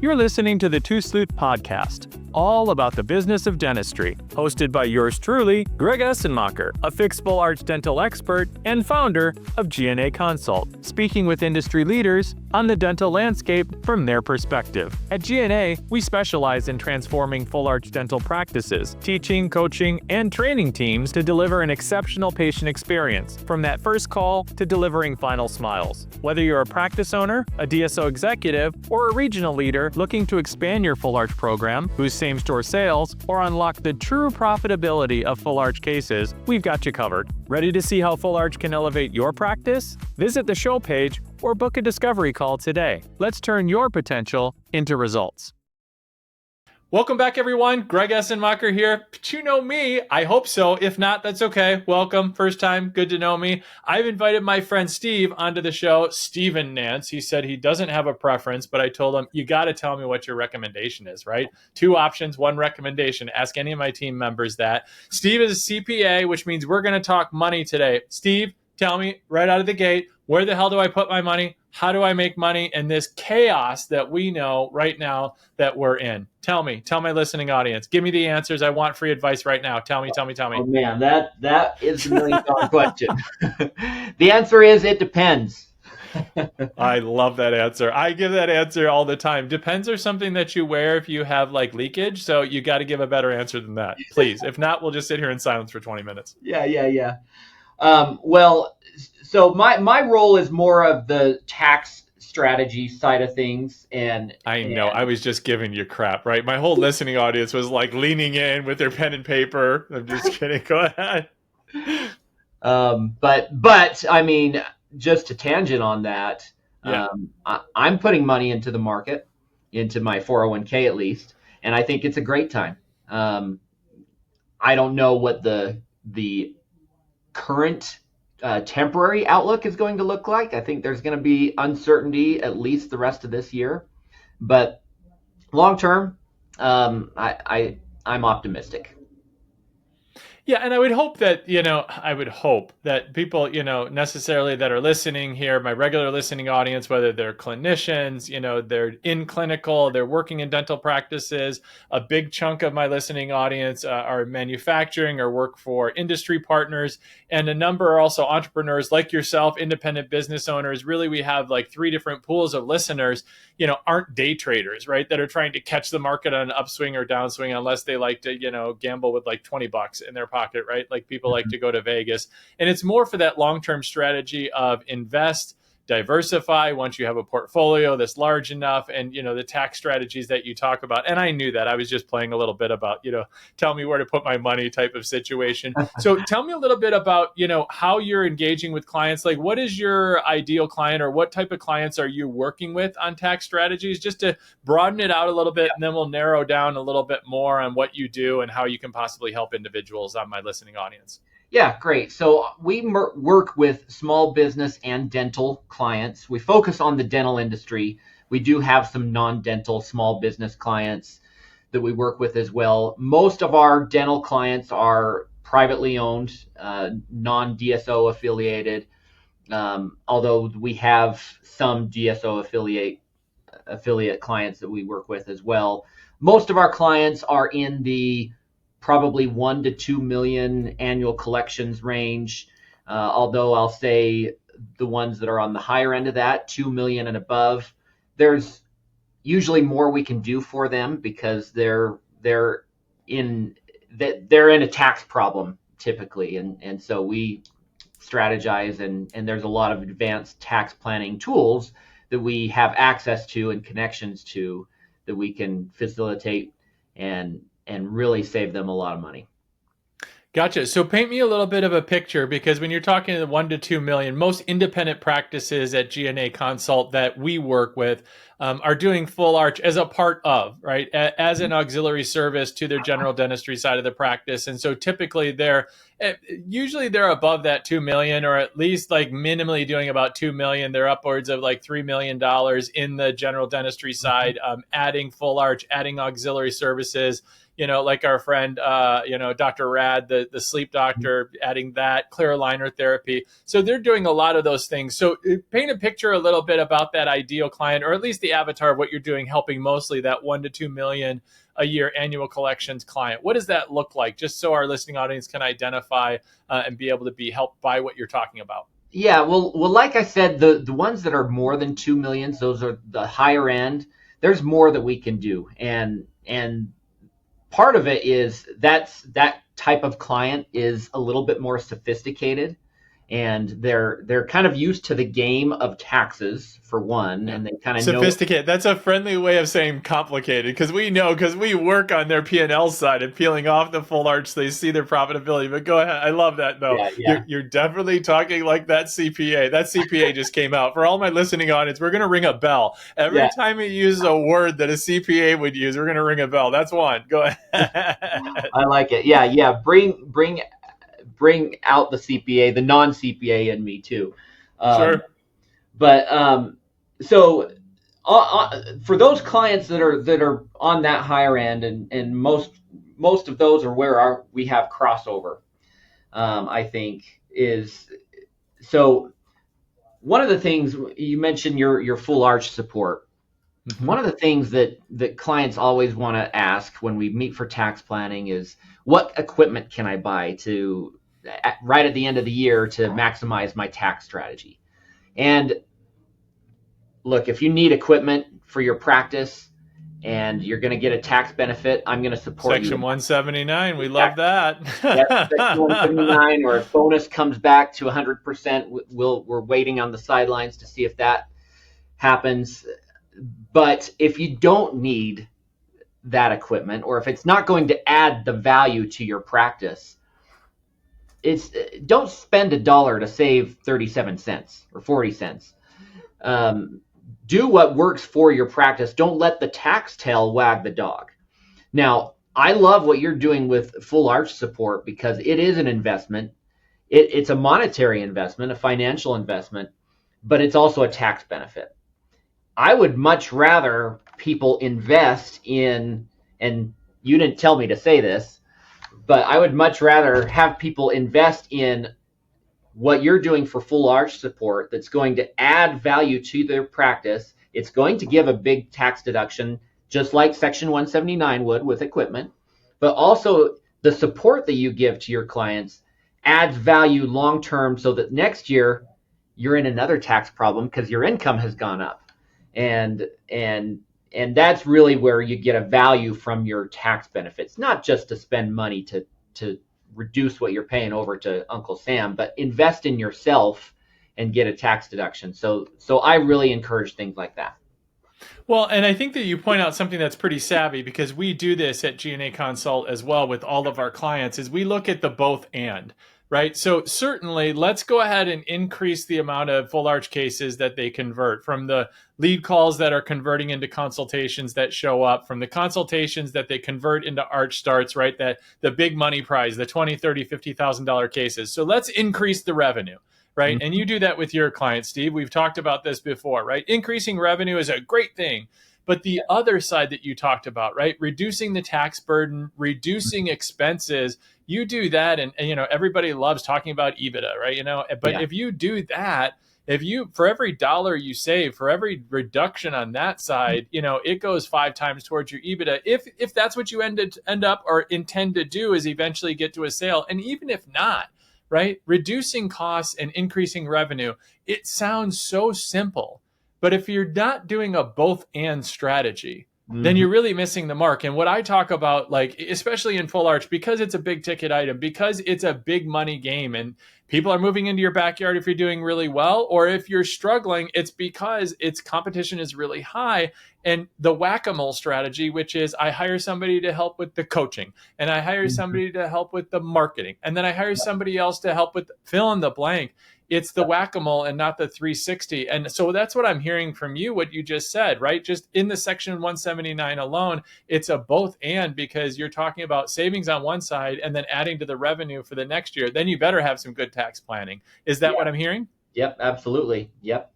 You're listening to the Two Sleuth Podcast, all about the business of dentistry, hosted by yours truly, Greg Essenmacher, a fixed full arch dental expert and founder of G&A Consult, speaking with industry leaders on the dental landscape from their perspective. At G&A, we specialize in transforming full arch dental practices, teaching, coaching, and training teams to deliver an exceptional patient experience, from that first call to delivering final smiles. Whether you're a practice owner, a DSO executive, or a regional leader looking to expand your full arch program, boost same-store sales, or unlock the true profitability of full arch cases, we've got you covered. Ready to see how full arch can elevate your practice? Visit the show page or book a discovery call today. Let's turn your potential into results. Welcome back, everyone. Greg Essenmacher here. But you know me. I hope so. If not, that's okay. Welcome. First time. Good to know me. I've invited my friend Steve onto the show, Stephen Nance. He said he doesn't have a preference, but I told him, you got to tell me what your recommendation is, right? 2 options, 1 recommendation. Ask any of my team members that. Steve is a CPA, which means we're going to talk money today. Steve, tell me right out of the gate, where the hell do I put my money? How do I make money in this chaos that we know right now that we're in? Tell my listening audience. Give me the answers. I want free advice right now. Tell me. Oh man, that is the $1 million question. The answer is it depends. I love that answer. I give that answer all the time. Depends are something that you wear if you have like leakage. So you got to give a better answer than that, please. If not, we'll just sit here in silence for 20 minutes. Yeah. Well, so my role is more of the tax strategy side of things, and I know I was just giving you crap, right? My whole listening audience was like leaning in with their pen and paper. I'm just kidding. Go ahead. But I mean, just to tangent on that, yeah. I'm putting money into the market, into my 401k at least, and I think it's a great time. I don't know what the current temporary outlook is going to look like. I think there's going to be uncertainty at least the rest of this year, but long term, I'm optimistic. Yeah, and I would hope that, people, necessarily that are listening here, my regular listening audience, whether they're clinicians, they're in clinical, they're working in dental practices. A big chunk of my listening audience are manufacturing or work for industry partners. And a number are also entrepreneurs like yourself, independent business owners. Really, we have like 3 different pools of listeners, aren't day traders, right? That are trying to catch the market on an upswing or downswing, unless they like to, gamble with like $20 in their pocket, right? Like people like to go to Vegas. And it's more for that long-term strategy of invest, diversify once you have a portfolio that's large enough, and the tax strategies that you talk about. And I knew that. I was just playing a little bit about, tell me where to put my money type of situation. So tell me a little bit about, how you're engaging with clients. Like, what is your ideal client, or what type of clients are you working with on tax strategies, just to broaden it out a little bit, and then we'll narrow down a little bit more on what you do and how you can possibly help individuals on my listening audience. Yeah, great. So we work with small business and dental clients. We focus on the dental industry. We do have some non-dental small business clients that we work with as well. Most of our dental clients are privately owned, non-DSO affiliated, although we have some DSO affiliate clients that we work with as well. Most of our clients are in the probably 1 to 2 million annual collections range. Although I'll say the ones that are on the higher end of that, 2 million and above, there's usually more we can do for them because they're in a tax problem typically, and so we strategize, and there's a lot of advanced tax planning tools that we have access to and connections to that we can facilitate and really save them a lot of money. Gotcha. So paint me a little bit of a picture, because when you're talking 1 to 2 million, most independent practices at G&A Consult that we work with are doing full arch as a part of, right, as an auxiliary service to their general dentistry side of the practice. And so typically they're above that 2 million, or at least like minimally doing about 2 million. They're upwards of like $3 million in the general dentistry side, adding full arch, adding auxiliary services, like our friend, Dr. Rad, the sleep doctor, adding that clear aligner therapy. So they're doing a lot of those things. So paint a picture a little bit about that ideal client, or at least the avatar of what you're doing, helping mostly that 1 to 2 million a year annual collections client. What does that look like? Just so our listening audience can identify and be able to be helped by what you're talking about. Yeah, well, like I said, the ones that are more than 2 millions, those are the higher end. There's more that we can do, and part of it is that type of client is a little bit more sophisticated, and they're kind of used to the game of taxes for one, and they kind of know. Sophisticated. That's a friendly way of saying complicated, because we work on their P&L side and peeling off the full arch so they see their profitability. But go ahead. I love that, though. Yeah. You're definitely talking like that CPA. That CPA just came out. For all my listening audience, we're going to ring a bell. Every time he uses a word that a CPA would use, we're going to ring a bell. That's one. Go ahead. I like it. Yeah. Bring out the CPA, the non-CPA in me too. Sure. But so for those clients that are on that higher end, and most of those are where we have crossover. I think is so. One of the things you mentioned, your full arch support. Mm-hmm. One of the things that clients always want to ask when we meet for tax planning is, what equipment can I buy right at the end of the year to maximize my tax strategy? And look, if you need equipment for your practice and you're going to get a tax benefit, I'm going to support Section you. 179. We love that. Yes, Section 179, or if bonus comes back to 100%, we're waiting on the sidelines to see if that happens. But if you don't need that equipment, or if it's not going to add the value to your practice, don't spend $1 to save 37 cents or 40 cents. Do what works for your practice. Don't let the tax tail wag the dog. Now, I love what you're doing with full arch support, because it is an investment. It's a monetary investment, a financial investment, but it's also a tax benefit. I would much rather people invest in, and you didn't tell me to say this, but I would much rather have people invest in what you're doing for full arch support that's going to add value to their practice. It's going to give a big tax deduction, just like Section 179 would with equipment, but also the support that you give to your clients adds value long term, so that next year you're in another tax problem because your income has gone up. And that's really where you get a value from your tax benefits, not just to spend money to reduce what you're paying over to Uncle Sam, but invest in yourself and get a tax deduction. So I really encourage things like that. Well, and I think that you point out something that's pretty savvy, because we do this at G&A Consult as well with all of our clients, is we look at the both and. Right. So certainly let's go ahead and increase the amount of full arch cases that they convert, from the lead calls that are converting into consultations that show up, from the consultations that they convert into arch starts, right? That the big money prize, the $20,000, $30,000, $50,000 cases. So let's increase the revenue. Right. Mm-hmm. And you do that with your clients, Steve. We've talked about this before, right? Increasing revenue is a great thing. But the other side that you talked about, right? Reducing the tax burden, reducing expenses, you do that. And everybody loves talking about EBITDA, right? But if you do that, for every dollar you save, for every reduction on that side, it goes 5 times towards your EBITDA. If that's what you end up or intend to do, is eventually get to a sale. And even if not, right? Reducing costs and increasing revenue, it sounds so simple. But if you're not doing a both and strategy, then you're really missing the mark. And what I talk about, like, especially in full arch, because it's a big ticket item, because it's a big money game, and people are moving into your backyard if you're doing really well, or if you're struggling, it's because its competition is really high. And the whack-a-mole strategy, which is I hire somebody to help with the coaching, and I hire somebody to help with the marketing, and then I hire somebody else to help with fill in the blank. It's the whack-a-mole and not the 360. And so that's what I'm hearing from you, what you just said, right? Just in the Section 179 alone, it's a both and, because you're talking about savings on one side and then adding to the revenue for the next year. Then you better have some good tax planning. Is that what I'm hearing? Yep, absolutely. Yep.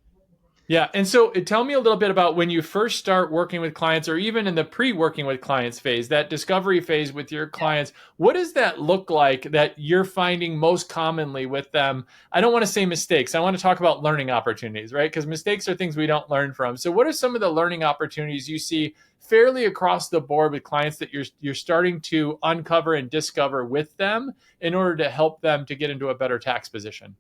Yeah. And so tell me a little bit about when you first start working with clients, or even in the pre-working with clients phase, that discovery phase with your clients. What does that look like that you're finding most commonly with them? I don't want to say mistakes. I want to talk about learning opportunities, right? Because mistakes are things we don't learn from. So what are some of the learning opportunities you see fairly across the board with clients that you're starting to uncover and discover with them in order to help them to get into a better tax position?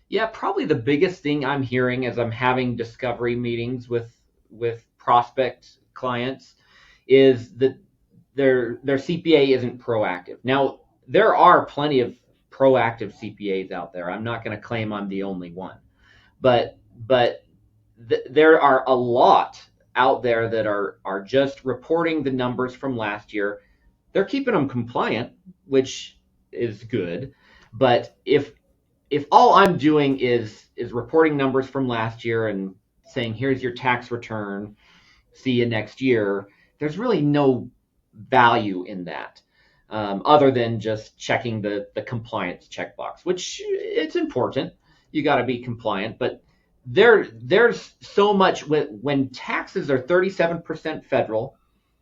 Yeah, probably the biggest thing I'm hearing as I'm having discovery meetings with prospect clients is that their CPA isn't proactive. Now, there are plenty of proactive CPAs out there. I'm not going to claim I'm the only one, but there are a lot out there that are just reporting the numbers from last year. They're keeping them compliant, which is good. But if all I'm doing is reporting numbers from last year and saying, here's your tax return, see you next year, there's really no value in that, other than just checking the compliance checkbox, which it's important. You got to be compliant, but there's so much when taxes are 37% federal.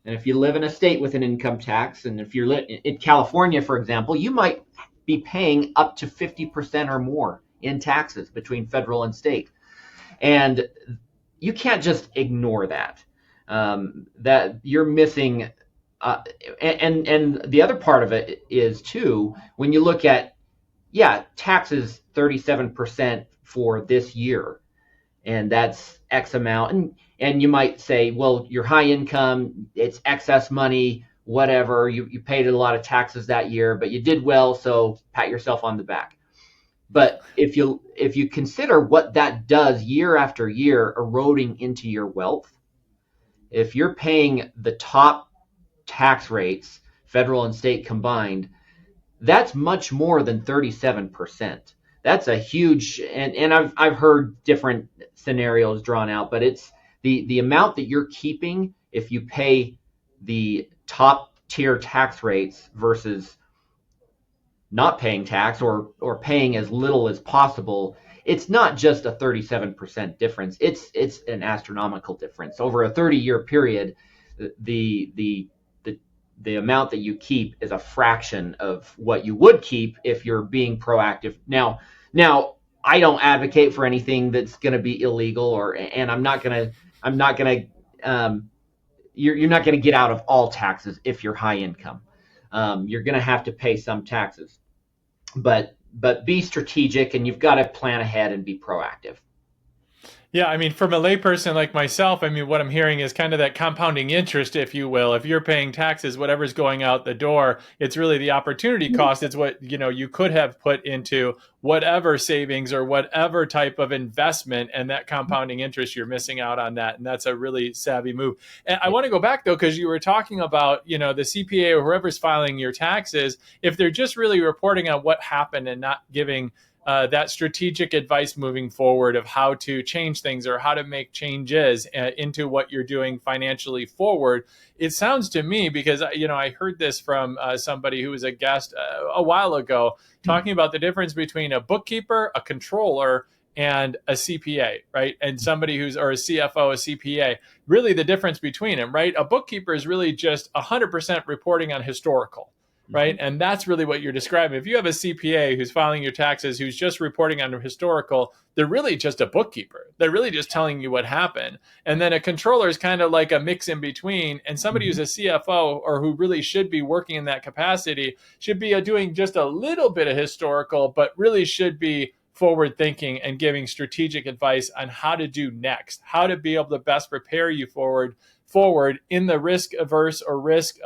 And if you live in a state with an income tax, and if you're in California, for example, you might be paying up to 50% or more in taxes between federal and state. And you can't just ignore that. That you're missing. And the other part of it is too, when you look at, yeah, taxes 37% for this year, and that's X amount. And you might say, well, your high income, it's excess money, whatever. You paid a lot of taxes that year, but you did well, so pat yourself on the back. But if you consider what that does year after year, eroding into your wealth, if you're paying the top tax rates, federal and state combined, that's much more than 37%. That's a huge, and I've heard different scenarios drawn out, but it's the amount that you're keeping if you pay the top tier tax rates versus not paying tax, or paying as little as possible. It's not just a 37% difference. It's an astronomical difference over a 30-year period. The the the the amount that you keep is a fraction of what you would keep if you're being proactive. Now, I don't advocate for anything that's going to be illegal, and I'm not going to you're not going to get out of all taxes if you're high income. You're going to have to pay some taxes, but be strategic, and you've got to plan ahead and be proactive. Yeah, I mean, from a layperson like myself, I mean, what I'm hearing is kind of that compounding interest, if you will. If you're paying taxes, whatever's going out the door, it's really the opportunity cost. It's what, you could have put into whatever savings or whatever type of investment, and that compounding interest, you're missing out on that. And that's a really savvy move. And I want to go back though, because you were talking about, the CPA or whoever's filing your taxes, if they're just really reporting on what happened and not giving that strategic advice moving forward of how to change things or how to make changes into what you're doing financially forward. It sounds to me, because I heard this from somebody who was a guest a while ago, talking about the difference between a bookkeeper, a controller, and a CPA, right? And somebody or a CFO, a CPA, really the difference between them, right? A bookkeeper is really just 100% reporting on historical, right? And that's really what you're describing. If you have a CPA who's filing your taxes, who's just reporting on historical, they're really just a bookkeeper. They're really just telling you what happened. And then a controller is kind of like a mix in between. And somebody who's a CFO, or who really should be working in that capacity, should be doing just a little bit of historical, but really should be forward thinking and giving strategic advice on how to do next, how to be able to best prepare you forward in the risk averse or risk,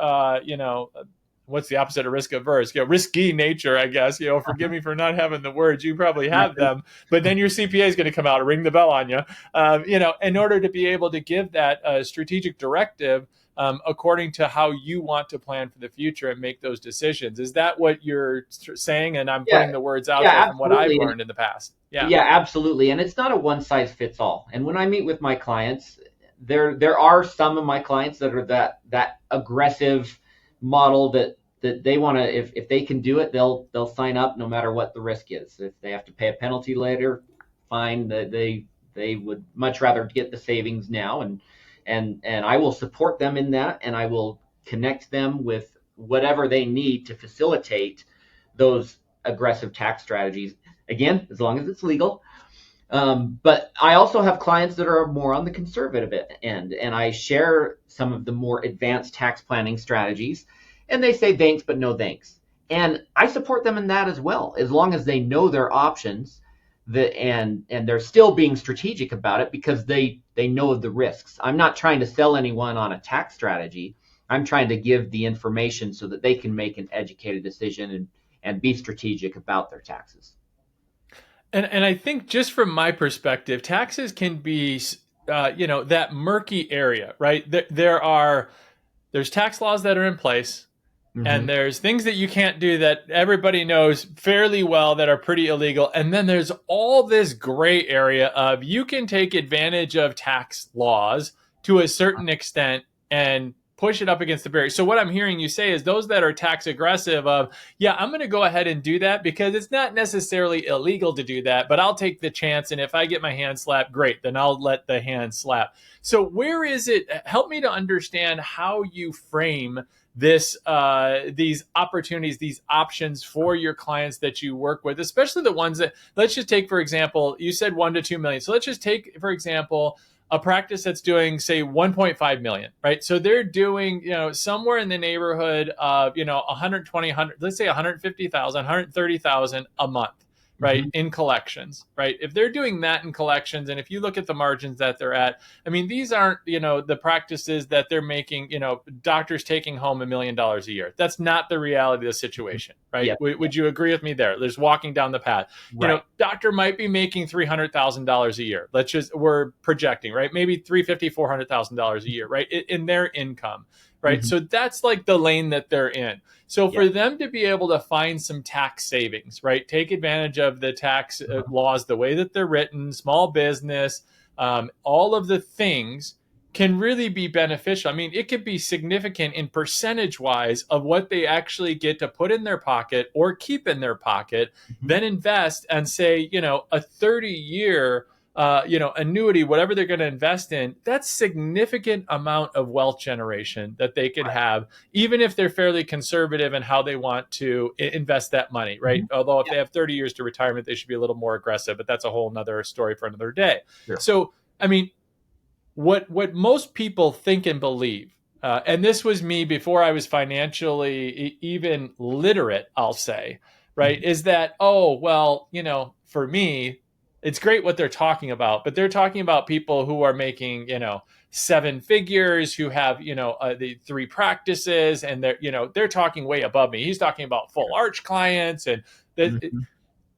what's the opposite of risk averse? Risky nature, I guess. Forgive me for not having the words. You probably have them, but then your CPA is going to come out and ring the bell on you. In order to be able to give that strategic directive according to how you want to plan for the future and make those decisions. Is that what you're saying? And I'm Yeah, putting the words out yeah, there from what I've absolutely. learned in the past. Yeah. Yeah, absolutely. And it's not a one size fits all. And when I meet with my clients, there are some of my clients that are that aggressive model, that they want to, if they can do it, they'll sign up no matter what the risk is. If they have to pay a penalty later, fine. they would much rather get the savings now, and I will support them in that, and I will connect them with whatever they need to facilitate those aggressive tax strategies. Again, as long as it's legal. But I also have clients that are more on the conservative end, and I share some of the more advanced tax planning strategies, and they say thanks, but no thanks. And I support them in that as well, as long as they know their options, and they're still being strategic about it because they know the risks. I'm not trying to sell anyone on a tax strategy. I'm trying to give the information so that they can make an educated decision and be strategic about their taxes. And I think just from my perspective, taxes can be, that murky area, right? There's tax laws that are in place, and there's things that you can't do that everybody knows fairly well that are pretty illegal. And then there's all this gray area of you can take advantage of tax laws to a certain extent and push it up against the barrier. So what I'm hearing you say is those that are tax aggressive of, yeah, I'm going to go ahead and do that because it's not necessarily illegal to do that, but I'll take the chance. And if I get my hand slapped, great, then I'll let the hand slap. So where is it? Help me to understand how you frame these opportunities, these options for your clients that you work with, especially the ones that, let's just take, for example, you said 1 to 2 million. So let's just take, for example, a practice that's doing, say, 1.5 million, right? So they're doing, somewhere in the neighborhood of, 120, let's say 150,000, 130,000 a month, right? In collections, right? If they're doing that in collections, and if you look at the margins that they're at, I mean, these aren't, the practices that they're making, doctors taking home $1 million a year. That's not the reality of the situation, right? Yep. Would you agree with me there? There's walking down the path. Right. Doctor might be making $300,000 a year. We're projecting, right? Maybe $350,000, $400,000 a year, right? In their income, right? So that's like the lane that they're in. So for them to be able to find some tax savings, right? Take advantage of the tax laws, the way that they're written, small business, all of the things can really be beneficial. I mean, it could be significant in percentage wise of what they actually get to put in their pocket or keep in their pocket, then invest and say, a 30-year annuity, whatever they're going to invest in, that's significant amount of wealth generation that they could have, even if they're fairly conservative in how they want to invest that money, right? Although if they have 30 years to retirement, they should be a little more aggressive, but that's a whole nother story for another day. Sure. So, I mean, what most people think and believe, and this was me before I was financially even literate, I'll say, right, is that, for me, it's great what they're talking about, but they're talking about people who are making, 7 figures, who have, the 3 practices, and they're talking way above me. He's talking about full arch clients, and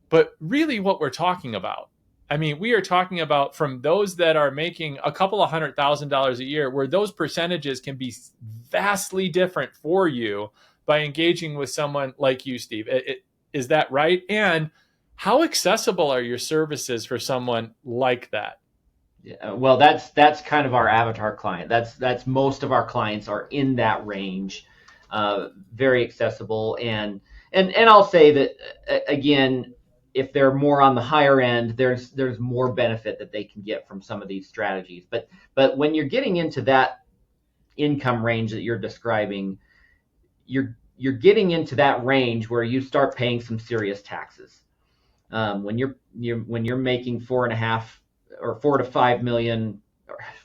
but really what we're talking about, I mean, we are talking about from those that are making a couple of $100,000 a year, where those percentages can be vastly different for you by engaging with someone like you, Steve. Is that right? And how accessible are your services for someone like that? Yeah, well, that's kind of our avatar client. That's most of our clients are in that range, very accessible, and I'll say that again, if they're more on the higher end, there's more benefit that they can get from some of these strategies. But when you're getting into that income range that you're describing, you're getting into that range where you start paying some serious taxes. When you're making 4.5 or 4 to 5 million,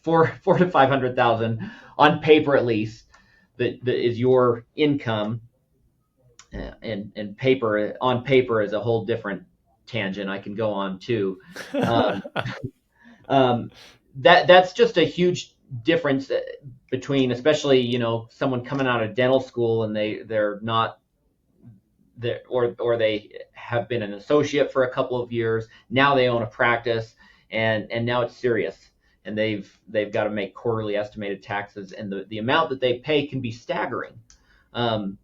or 4 to 500,000 on paper at least, that is your income, and on paper is a whole different tangent I can go on too. That's just a huge difference between, especially someone coming out of dental school and they're not there, or they have been an associate for a couple of years. Now they own a practice, and now it's serious, and they've got to make quarterly estimated taxes, and the amount that they pay can be staggering, and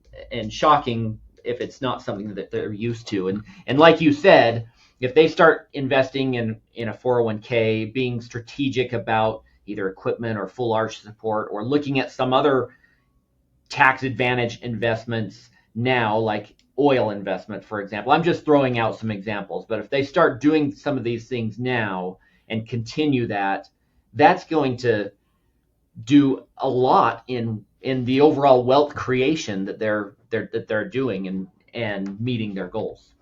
shocking if it's not something that they're used to. And like you said, if they start investing in a 401k, being strategic about either equipment or full arch support, or looking at some other tax advantage investments now, like oil investment, for example. I'm just throwing out some examples, but if they start doing some of these things now and continue that, that's going to do a lot in the overall wealth creation that they're doing and meeting their goals.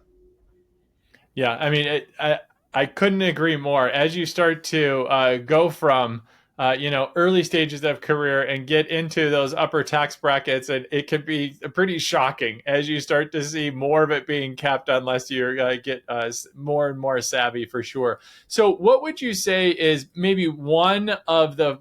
Yeah, I mean, I couldn't agree more. As you start to go from early stages of career and get into those upper tax brackets, and it can be pretty shocking as you start to see more of it being kept unless you get more and more savvy for sure. So, what would you say is maybe one of the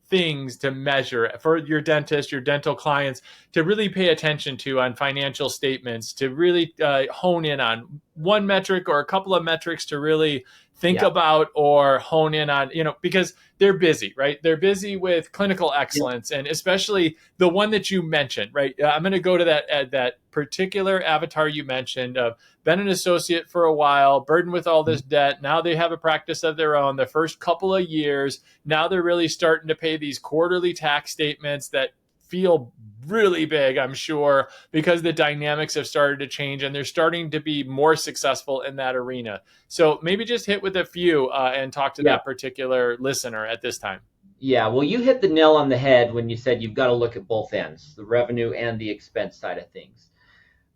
things to measure for your dentist, your dental clients, to really pay attention to on financial statements, to really hone in on one metric or a couple of metrics to really think Yeah. about or hone in on, because they're busy, right? They're busy with clinical Yeah. excellence, and especially the one that you mentioned, right? I'm going to go to that particular avatar you mentioned of been an associate for a while, burdened with all this debt. Now they have a practice of their own. The first couple of years, now they're really starting to pay these quarterly tax statements that feel really big, I'm sure, because the dynamics have started to change and they're starting to be more successful in that arena. So maybe just hit with a few and talk to Yeah. that particular listener at this time. Yeah, well, you hit the nail on the head when you said you've got to look at both ends, the revenue and the expense side of things.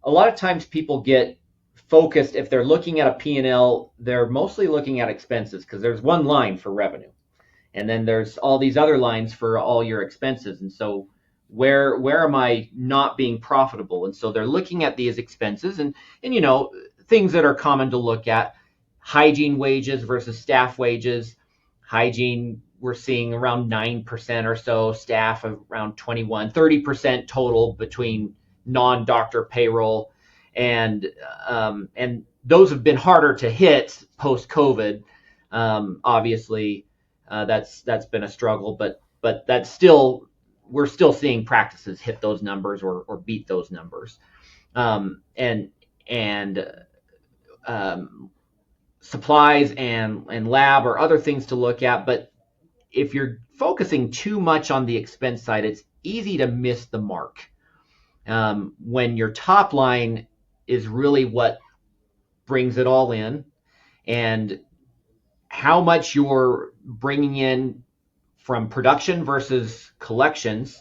A lot of times people get focused, if they're looking at a P&L, they're mostly looking at expenses because there's one line for revenue. And then there's all these other lines for all your expenses. And so where am I not being profitable? And so they're looking at these expenses and things that are common to look at: hygiene wages versus staff wages. Hygiene, we're seeing around 9% or so, staff around 21, 30% total between non-doctor payroll. And those have been harder to hit post-COVID. Obviously, that's been a struggle, but that's still, we're still seeing practices hit those numbers or beat those numbers. And supplies and lab or other things to look at. But if you're focusing too much on the expense side, it's easy to miss the mark. When your top line is really what brings it all in, and how much you're bringing in from production versus collections,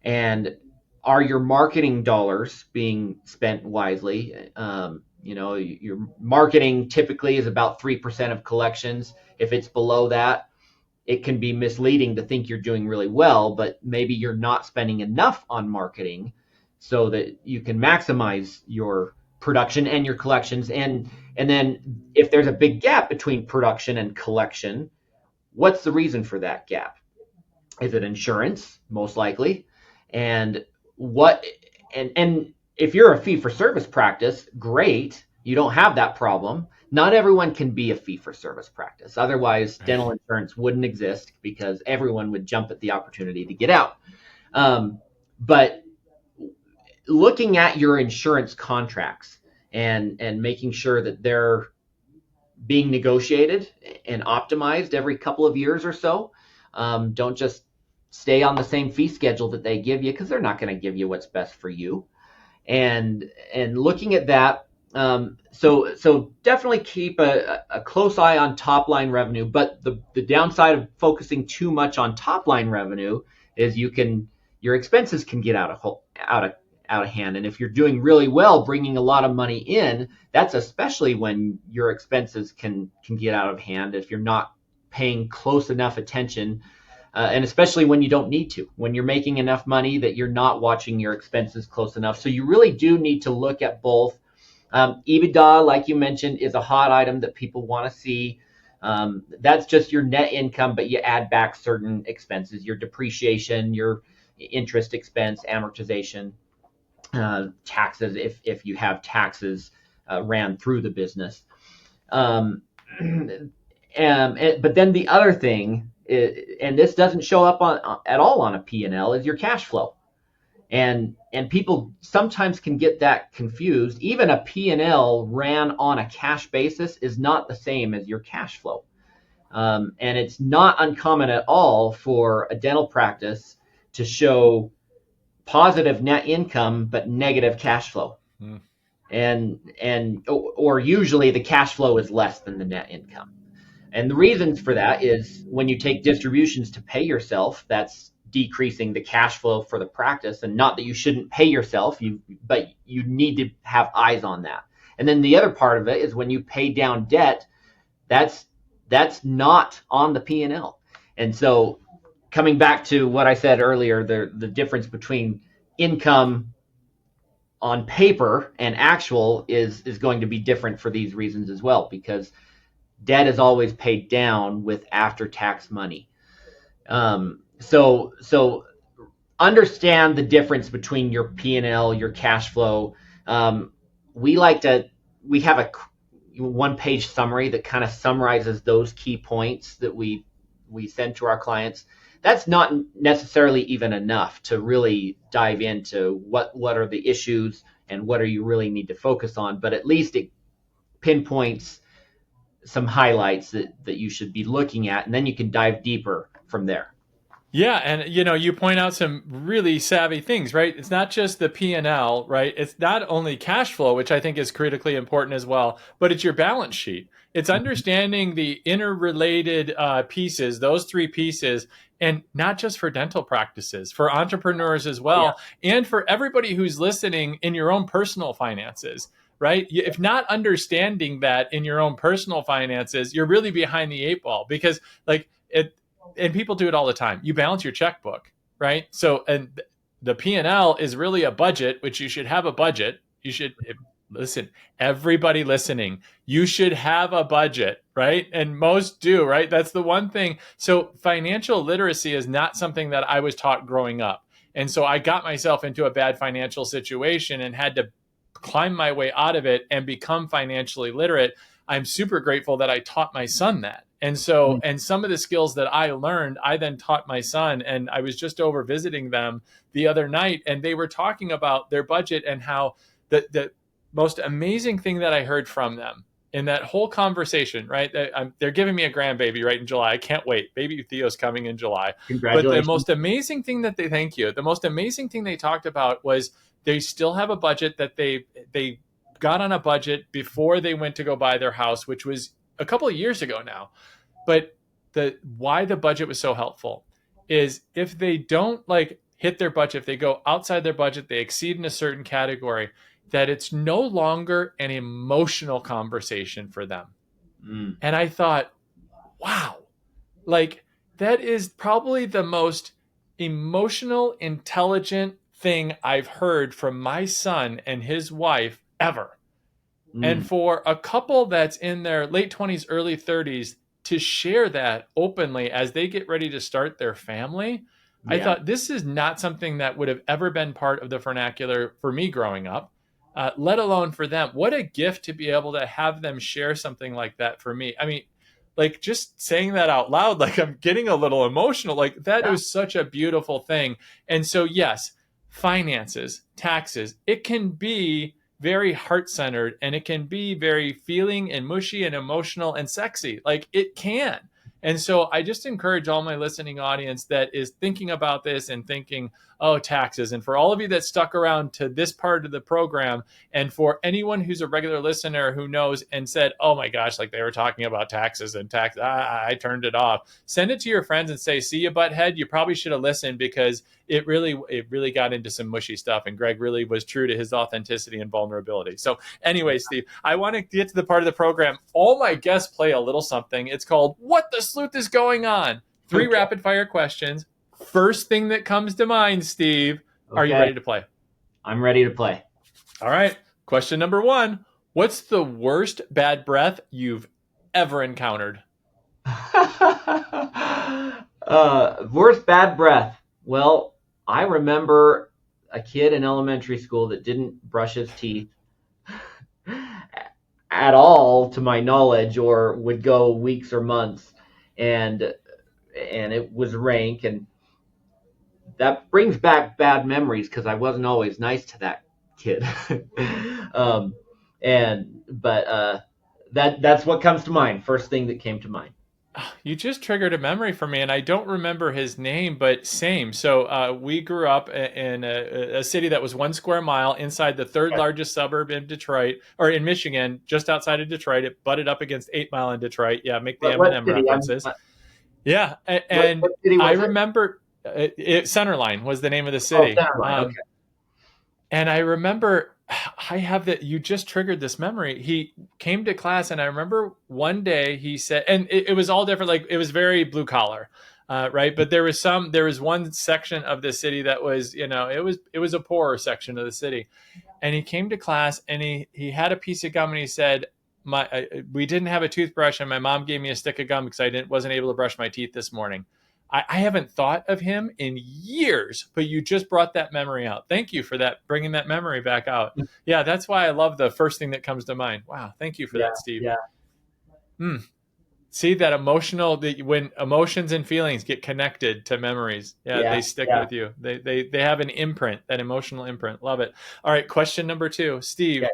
and are your marketing dollars being spent wisely? Your marketing typically is about 3% of collections. If it's below that, it can be misleading to think you're doing really well, but maybe you're not spending enough on marketing so that you can maximize your production and your collections. And then if there's a big gap between production and collection, what's the reason for that gap? Is it insurance? Most likely. And what and if you're a fee for service practice, great. You don't have that problem. Not everyone can be a fee for service practice. Otherwise, dental insurance wouldn't exist because everyone would jump at the opportunity to get out. But looking at your insurance contracts and making sure that they're being negotiated and optimized every couple of years or so. Don't just stay on the same fee schedule that they give you, because they're not going to give you what's best for you. And looking at that, so definitely keep a close eye on top line revenue. But the downside of focusing too much on top line revenue is your expenses can get out of hand. And if you're doing really well, bringing a lot of money in, that's especially when your expenses can get out of hand if you're not paying close enough attention. And especially when you don't need to, when you're making enough money that you're not watching your expenses close enough. So you really do need to look at both. EBITDA, like you mentioned, is a hot item that people want to see. That's just your net income, but you add back certain expenses, your depreciation, your interest expense, amortization, taxes, if you have taxes ran through the business. But then the other thing, and this doesn't show up at all on a P&L, is your cash flow. And people sometimes can get that confused. Even a P&L ran on a cash basis is not the same as your cash flow. And it's not uncommon at all for a dental practice to show positive net income but negative cash flow. And or usually the cash flow is less than the net income. And the reasons for that is when you take distributions to pay yourself, that's decreasing the cash flow for the practice. And not that you shouldn't pay yourself, but you need to have eyes on that. And then the other part of it is when you pay down debt, that's not on the P&L. And so coming back to what I said earlier, the difference between income on paper and actual is going to be different for these reasons as well, because debt is always paid down with after-tax money. So understand the difference between your P&L, your cash flow. We have a one-page summary that kind of summarizes those key points that we send to our clients. That's not necessarily even enough to really dive into what are the issues and what are you really need to focus on, but at least it pinpoints some highlights that you should be looking at, and then you can dive deeper from there. Yeah, and you point out some really savvy things, right? It's not just the P&L, right? It's not only cash flow, which I think is critically important as well, but it's your balance sheet. It's understanding the interrelated pieces, those three pieces, and not just for dental practices, for entrepreneurs as well, and for everybody who's listening in your own personal finances. Right? If not understanding that in your own personal finances, you're really behind the eight ball, because and people do it all the time. You balance your checkbook, right? So, and the P&L is really a budget, which you should have a budget. You should listen, everybody listening, you should have a budget, right? And most do, right? That's the one thing. So financial literacy is not something that I was taught growing up. And so I got myself into a bad financial situation and had to climb my way out of it and become financially literate. I'm super grateful that I taught my son that. And so, and some of the skills that I learned, I then taught my son. And I was just over visiting them the other night, and they were talking about their budget and how the most amazing thing that I heard from them in that whole conversation, right? They're giving me a grandbaby right in July. I can't wait. Baby Theo's coming in July. Congratulations. But the most amazing thing that thank you. The most amazing thing they talked about was they still have a budget that they got on a budget before they went to go buy their house, which was a couple of years ago now. But why the budget was so helpful is if they don't hit their budget, if they go outside their budget, they exceed in a certain category, that it's no longer an emotional conversation for them. And I thought, wow, that is probably the most emotional, intelligent thing I've heard from my son and his wife ever. And for a couple that's in their late 20s, early 30s to share that openly as they get ready to start their family, I thought this is not something that would have ever been part of the vernacular for me growing up, let alone for them. What a gift to be able to have them share something like that for me. I mean, just saying that out loud, I'm getting a little emotional. That was such a beautiful thing. And so, yes, finances, taxes, it can be very heart-centered, and it can be very feeling and mushy and emotional and sexy. It can. And so I just encourage all my listening audience that is thinking about this and thinking, oh, taxes. And for all of you that stuck around to this part of the program, and for anyone who's a regular listener who knows and said, oh my gosh, they were talking about taxes and tax, I turned it off. Send it to your friends and say, see you, butthead, you probably should have listened, because it really got into some mushy stuff. And Greg really was true to his authenticity and vulnerability. So anyway, Steve, I want to get to the part of the program. All my guests play a little something. It's called What the Sleuth is Going On? 3 rapid fire questions. First thing that comes to mind, Steve. Are you ready to play? I'm ready to play. All right. Question number 1. What's the worst bad breath you've ever encountered? Worst bad breath. Well, I remember a kid in elementary school that didn't brush his teeth at all, to my knowledge, or would go weeks or months, and it was rank, and that brings back bad memories because I wasn't always nice to that kid. That's what comes to mind. First thing that came to mind. You just triggered a memory for me, and I don't remember his name, but same. So we grew up in a city that was 1 square mile inside the third largest suburb in Detroit, or in Michigan, just outside of Detroit. It butted up against 8 Mile in Detroit. Yeah, make the What Eminem city? references. Yeah, and What city I was it? remember Centerline was the name of the Oh, city. Centerline. Okay. And I remember I have that you just triggered this memory. He came to class, and I remember one day he said, and it was all different. Like it was very blue collar, right? But there was one section of the city that was, it was a poorer section of the city. And he came to class, and he had a piece of gum, and he said, we didn't have a toothbrush, and my mom gave me a stick of gum because I wasn't able to brush my teeth this morning. I haven't thought of him in years, but you just brought that memory out. Thank you for that, bringing that memory back out. Yeah, that's why I love the first thing that comes to mind. Wow, thank you for Yeah, that, Steve. yeah, Hmm. See that when emotions and feelings get connected to memories, yeah, yeah, they stick yeah. with you. They have an imprint, that emotional imprint. Love it. All right, question number 2, Okay. Steve.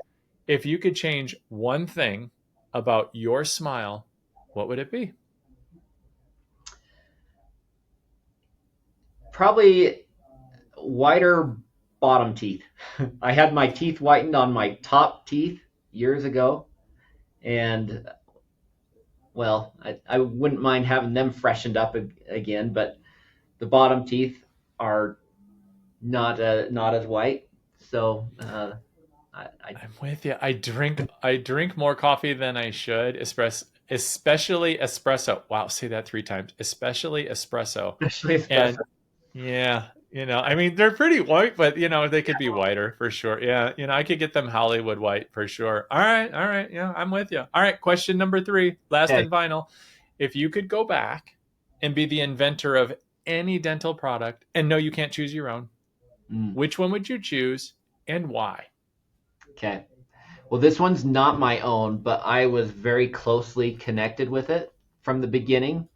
If you could change one thing about your smile, what would it be? Probably whiter bottom teeth. I had my teeth whitened on my top teeth years ago, and well, I wouldn't mind having them freshened up again, but the bottom teeth are not as white. So I I'm with you. I drink more coffee than I should. Especially espresso. Wow, say that 3 times. Especially espresso. especially espresso. And yeah, I mean they're pretty white, but they could be whiter for sure. Yeah, I could get them Hollywood white for sure. All right. Yeah, I'm with you. All right, question number 3, last Okay. and final. If you could go back and be the inventor of any dental product, and no, you can't choose your own, Mm, which one would you choose and why? okay. Well, this one's not my own, but I was very closely connected with it from the beginning,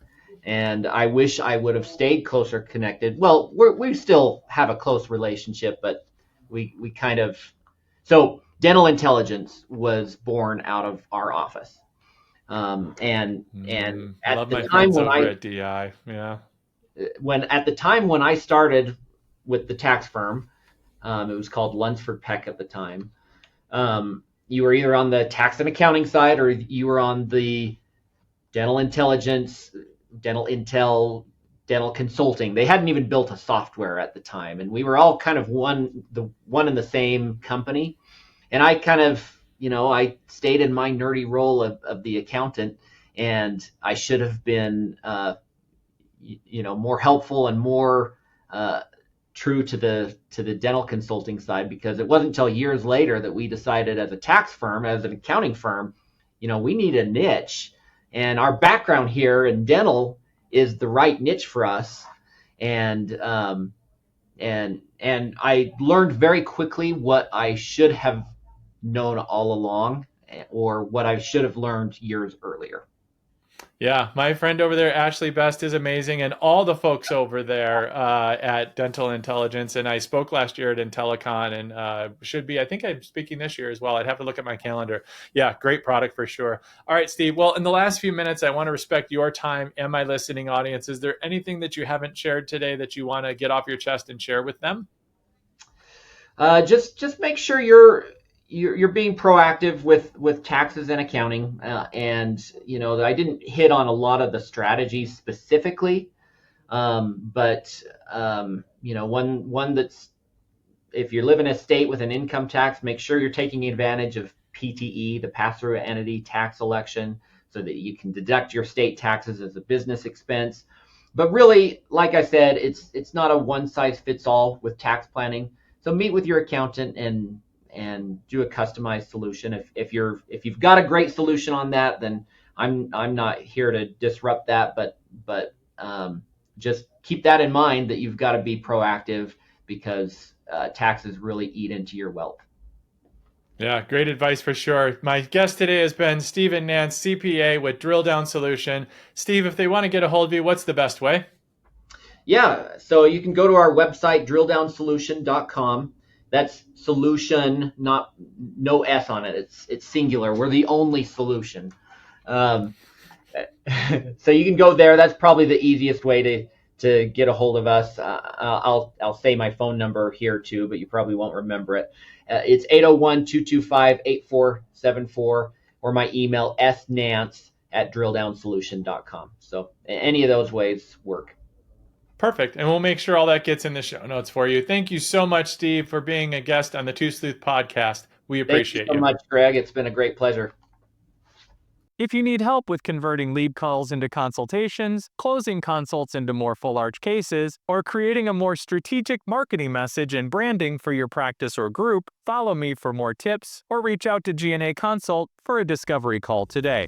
and I wish I would have stayed closer connected. Well, we still have a close relationship, but we kind of so dental intelligence was born out of our office, and at Love the my time friends over at DI. Yeah. when I started with the tax firm, it was called Lunsford Peck at the time. You were either on the tax and accounting side or you were on the dental intelligence, dental intel, dental consulting. They hadn't even built a software at the time, and we were all kind of one and the same company. And I kind of, I stayed in my nerdy role of the accountant, and I should have been, more helpful and more uh, true to the dental consulting side, because it wasn't until years later that we decided as a tax firm, as an accounting firm, we need a niche, and our background here in dental is the right niche for us. And I learned very quickly what I should have known all along, or what I should have learned years earlier. Yeah, my friend over there, Ashley Best, is amazing, and all the folks over there at Dental Intelligence. And I spoke last year at Intellicon, and should be. I think I'm speaking this year as well. I'd have to look at my calendar. Yeah, great product for sure. All right, Steve. Well, in the last few minutes, I want to respect your time and my listening audience. Is there anything that you haven't shared today that you want to get off your chest and share with them? Just make sure you're being proactive with taxes and accounting, and I didn't hit on a lot of the strategies specifically, but one that's, if you live in a state with an income tax, make sure you're taking advantage of PTE, the pass-through entity tax election, so that you can deduct your state taxes as a business expense. But really, like I said, it's not a one size fits all with tax planning. So meet with your accountant and do a customized solution. If you've got a great solution on that, then I'm not here to disrupt that, but just keep that in mind, that you've got to be proactive, because taxes really eat into your wealth. Yeah, great advice for sure. My guest today has been Stephen Nance, CPA with Drill Down Solution. Steve, if they want to get a hold of you, what's the best way? Yeah, so you can go to our website, drilldownsolution.com. That's solution, no S on it. It's singular. We're the only solution. Um, So you can go there. That's probably the easiest way to get a hold of us. I'll say my phone number here too, but you probably won't remember it. It's 801-225-8474, or my email snance@drilldownsolution.com. So any of those ways work. Perfect. And we'll make sure all that gets in the show notes for you. Thank you so much, Steve, for being a guest on the Two Sleuth podcast. We Thank you appreciate so you. much, Greg. It's been a great pleasure. If you need help with converting lead calls into consultations, closing consults into more full arch cases, or creating a more strategic marketing message and branding for your practice or group, follow me for more tips or reach out to G&A Consult for a discovery call today.